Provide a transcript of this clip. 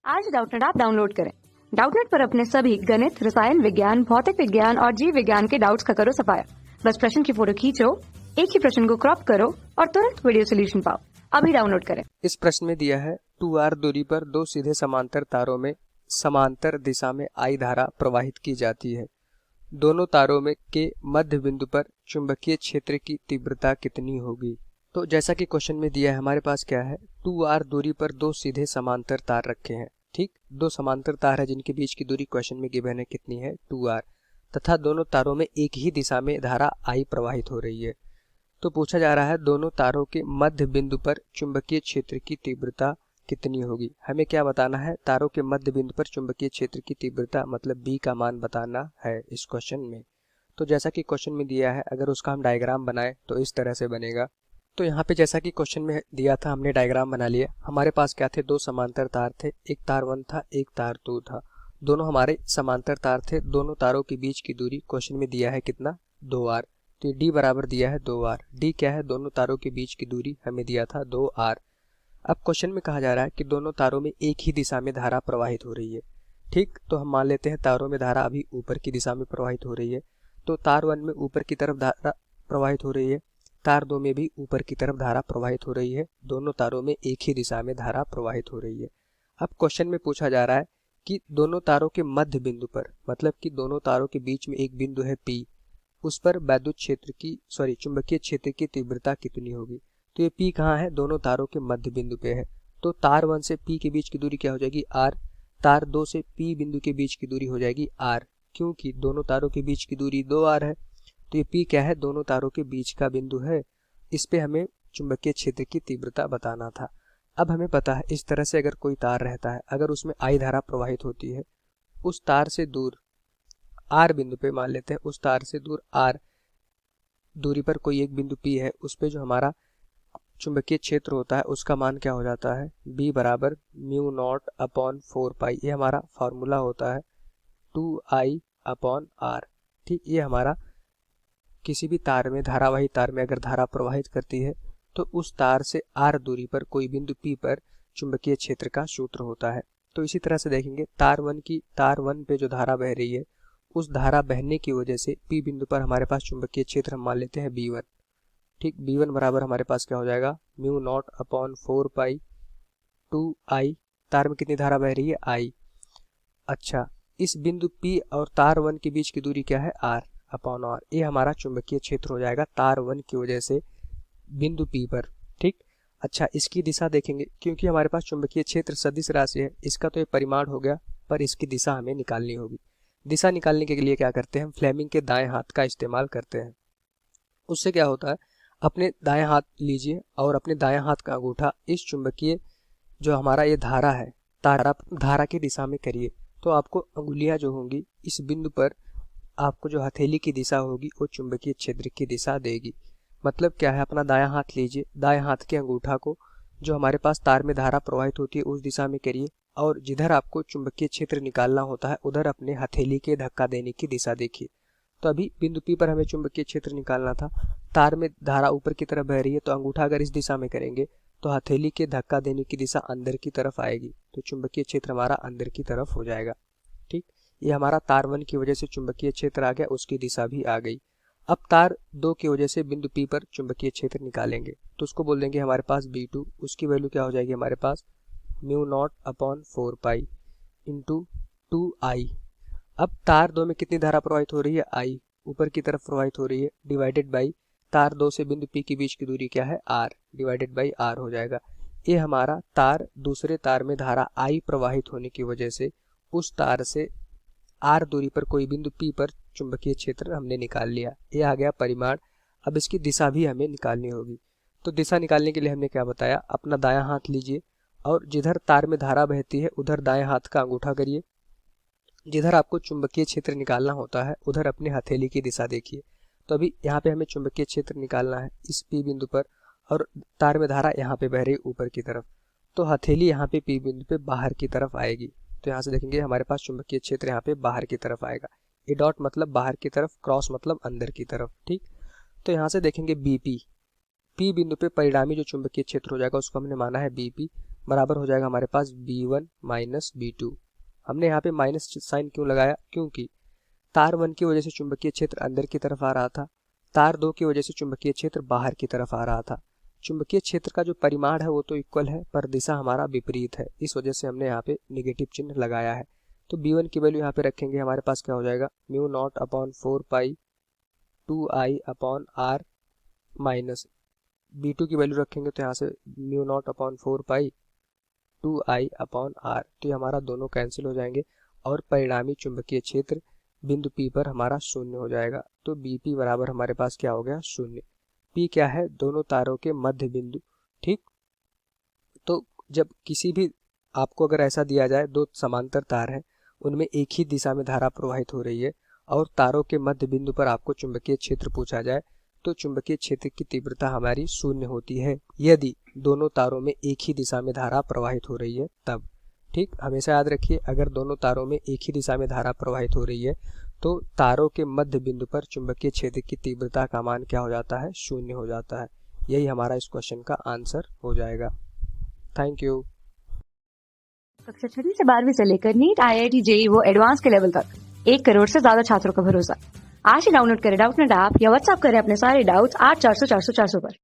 आज Doubtnut app download करें। Doubtnut पर अपने सभी गणित, रसायन विज्ञान, भौतिक विज्ञान और जीव विज्ञान के डाउट्स का करो सफाया। बस प्रश्न की फोटो खींचो, एक ही प्रश्न को क्रॉप करो और तुरंत वीडियो सोल्यूशन पाओ। अभी डाउनलोड करें। इस प्रश्न में दिया है 2r दूरी पर दो सीधे समांतर तारों में समांतर दिशा में I धारा प्रवाहित की जाती है। दोनों तारों में के मध्य बिंदु पर चुंबकीय क्षेत्र की तीव्रता कितनी होगी। तो जैसा कि क्वेश्चन में दिया है, हमारे पास क्या है, 2r दूरी पर दो सीधे समांतर तार रखे हैं। ठीक, दो समांतर तार है जिनके बीच की दूरी क्वेश्चन में गिवन है कितनी है, 2r, तथा दोनों तारों में एक ही दिशा में धारा I प्रवाहित हो रही है। तो पूछा जा रहा है दोनों तारों के मध्य बिंदु पर चुंबकीय क्षेत्र की तीव्रता कितनी होगी। हमें क्या बताना है, तारों के मध्य बिंदु पर चुंबकीय क्षेत्र की तीव्रता मतलब B का मान बताना है इस क्वेश्चन में। तो जैसा कि क्वेश्चन में दिया है, अगर उसका हम डायग्राम बनाएं तो इस तरह से बनेगा। तो यहाँ पे जैसा कि क्वेश्चन में दिया था, हमने डायग्राम बना लिया। हमारे पास क्या थे, दो समांतर तार थे, एक तार 1 था, एक तार 2 था। दोनों हमारे समांतर तार थे। दोनों तारों के बीच की दूरी क्वेश्चन में दिया है कितना, 2r। तो d बराबर दिया है 2r। d क्या है, दोनों तारों के बीच की दूरी हमें दिया था 2r। अब क्वेश्चन में कहा जा रहा है कि दोनों तारों में एक ही दिशा में धारा प्रवाहित हो रही है। ठीक, तो हम मान लेते हैं तारों में धारा अभी ऊपर की दिशा में प्रवाहित हो रही है। तो तार 1 में ऊपर की तरफ धारा प्रवाहित हो रही है, तार 2 में भी ऊपर की तरफ धारा प्रवाहित हो रही है। दोनों तारों में एक ही दिशा में धारा प्रवाहित हो रही है। अब क्वेश्चन में पूछा जा रहा है कि दोनों तारों के मध्य बिंदु पर, मतलब कि दोनों तारों के बीच में एक बिंदु है P, उस पर वैद्युत क्षेत्र की चुंबकीय क्षेत्र की तीव्रता कितनी होगी। तो ये P कहाँ है, दोनों तारों के मध्य बिंदु पे है। तो तार 1 से P के बीच की दूरी क्या हो जाएगी, r। तार 2 से P बिंदु के बीच की दूरी हो जाएगी r, क्योंकि दोनों तारों के बीच की दूरी 2r है। तो ये P क्या है, दोनों तारों के बीच का बिंदु है। इस पे हमें चुंबकीय क्षेत्र की तीव्रता बताना था। अब हमें पता है, इस तरह से अगर कोई तार रहता है, अगर उसमें I धारा प्रवाहित होती है, उस तार से दूर R बिंदु पे, मान लेते हैं उस तार से दूर R दूरी पर कोई एक बिंदु P है, उस पे जो हमारा चुंबकीय क्षेत्र होता है उसका मान क्या हो जाता है, B बराबर म्यू नॉट अपॉन 4 पाई। ये हमारा फॉर्मूला होता है 2I अपॉन R। ठीक, ये हमारा किसी भी तार में, धारावाही तार में अगर धारा प्रवाहित करती है तो उस तार से r दूरी पर कोई बिंदु P पर चुंबकीय क्षेत्र का सूत्र होता है। तो इसी तरह से देखेंगे, तार 1 पे जो धारा बह रही है, उस धारा बहने की वजह से P बिंदु पर हमारे पास चुंबकीय क्षेत्र हम मान लेते हैं B1। ठीक, B1 बराबर हमारे पास क्या हो जाएगा, mu not upon 4 pi 2I। तार में कितनी धारा बह रही है, I। अच्छा, इस बिंदु P और तार 1 के बीच की दूरी क्या है, r अपॉन r। ये हमारा चुंबकीय क्षेत्र हो जाएगा तार 1 की वजह से बिंदु P पर। ठीक, अच्छा, इसकी दिशा देखेंगे, क्योंकि हमारे पास चुंबकीय क्षेत्र सदिश राशि है, इसका तो ये परिमाण हो गया, पर इसकी दिशा हमें निकालनी होगी। दिशा निकालने के लिए क्या करते हैं, हम फ्लेमिंग के दाएं हाथ का इस्तेमाल करते हैं। उससे क्या होता है, अपने दाएं हाथ लीजिए और अपने दाएं हाथ का अंगूठा इस चुंबकीय जो हमारा ये धारा है, धारा की दिशा में करिए। तो आपको अंगुलियां जो होंगी इस बिंदु पर, आपको जो हथेली की दिशा होगी वो चुंबकीय क्षेत्र की दिशा देगी। मतलब क्या है, अपना दायां हाथ लीजिए, दाएं हाथ के अंगूठा को जो हमारे पास तार में धारा प्रवाहित होती है उस दिशा में करिए, और जिधर आपको चुंबकीय क्षेत्र निकालना होता है उधर अपने हथेली के धक्का देने की दिशा देखिए। तो अभी बिंदु P पर हमें चुंबकीय क्षेत्र निकालना था, तार में धारा ऊपर की तरफ बह रही है, तो अंगूठा अगर इस दिशा में करेंगे तो हथेली के धक्का देने की दिशा अंदर की तरफ आएगी, तो चुंबकीय क्षेत्र हमारा अंदर की तरफ हो जाएगा। ठीक, ये हमारा तार 1 की वजह से चुंबकीय क्षेत्र आ गया, उसकी दिशा भी आ गई। अब तार 2 की वजह से बिंदु P पर चुंबकीय क्षेत्र निकालेंगे, तो उसको बोल देंगे हमारे पास B2। उसकी वैल्यू क्या हो जाएगी हमारे पास, mu not upon 4 pi into 2I। अब तार 2 में कितनी धारा प्रवाहित हो रही है, I, ऊपर की तरफ प्रवाहित हो रही है, डिवाइडेड बाई तार 2 से बिंदु P के बीच की दूरी क्या है, R, डिवाइडेड बाई R हो जाएगा। ये हमारा तार, दूसरे तार में धारा I प्रवाहित होने की वजह से उस तार से r दूरी पर कोई बिंदु P पर चुंबकीय क्षेत्र हमने निकाल लिया। ये आ गया परिमाण। अब इसकी दिशा भी हमें निकालनी होगी। तो दिशा निकालने के लिए हमने क्या बताया, अपना दायां हाथ लीजिए और जिधर तार में धारा बहती है उधर दाएं हाथ का अंगूठा करिए, जिधर आपको चुंबकीय क्षेत्र निकालना होता है उधर अपने हथेली की दिशा देखिए। तो अभी यहाँ पे हमें चुंबकीय क्षेत्र निकालना है इस P बिंदु पर, और तार में धारा यहाँ पे बह रही ऊपर की तरफ, तो हथेली यहाँ पे P बिंदु पे बाहर की तरफ आएगी। तो यहाँ से देखेंगे हमारे पास चुंबकीय क्षेत्र यहाँ पे बाहर की तरफ आएगा। ए डॉट मतलब बाहर की तरफ, क्रॉस मतलब अंदर की तरफ। ठीक, तो यहाँ से देखेंगे BP, P बिंदु पे परिणामी जो चुंबकीय क्षेत्र हो जाएगा उसको हमने माना है BP। बराबर हो जाएगा हमारे पास B1 माइनस B2। हमने यहाँ पे माइनस साइन क्यों लगाया? क्योंकि तार 1 की वजह से चुंबकीय क्षेत्र अंदर की तरफ आ रहा था, तार 2 की वजह से चुंबकीय क्षेत्र बाहर की तरफ आ रहा था। चुंबकीय क्षेत्र का जो परिमाण है वो तो इक्वल है, पर दिशा हमारा विपरीत है, इस वजह से हमने यहाँ पे नेगेटिव चिन्ह लगाया है। तो B1 की वैल्यू यहाँ पे रखेंगे, हमारे पास क्या हो जाएगा, mu not upon 4 pi 2I upon R minus B2 की वैल्यू रखेंगे तो यहाँ से mu not upon 4 pi 2I upon R। तो ये हमारा दोनों कैंसिल हो जाएंगे और परिणामी चुंबकीय क्षेत्र बिंदु P पर हमारा शून्य हो जाएगा। तो BP बराबर हमारे पास क्या हो गया, शून्य। P क्या है, दोनों तारों के मध्य बिंदु। ठीक, तो जब किसी भी आपको अगर ऐसा दिया जाए, दो समांतर तार हैं, उनमें एक ही दिशा में धारा प्रवाहित हो रही है और तारों के मध्य बिंदु पर आपको चुंबकीय क्षेत्र पूछा जाए, तो चुंबकीय क्षेत्र की तीव्रता हमारी शून्य होती है यदि दोनों तारों में एक ही दिशा में धारा प्रवाहित हो रही है तब। ठीक, हमेशा याद रखिए, अगर दोनों तारों में एक ही दिशा में धारा प्रवाहित हो रही है तो तारों के मध्य बिंदु पर चुंबकीय क्षेत्र की तीव्रता का मान क्या हो जाता है, शून्य हो जाता है। यही हमारा इस क्वेश्चन का आंसर हो जाएगा। Thank you. कक्षा 6वीं से 12वीं से लेकर नीट, IIT, JEE वो एडवांस के लेवल तक 1 करोड़ से ज्यादा छात्रों का भरोसा। आज ही डाउनलोड करें डाउटनेट ऐप या व्हाट्सएप करें अपने सारे डाउट्स 8400 400 400 पर।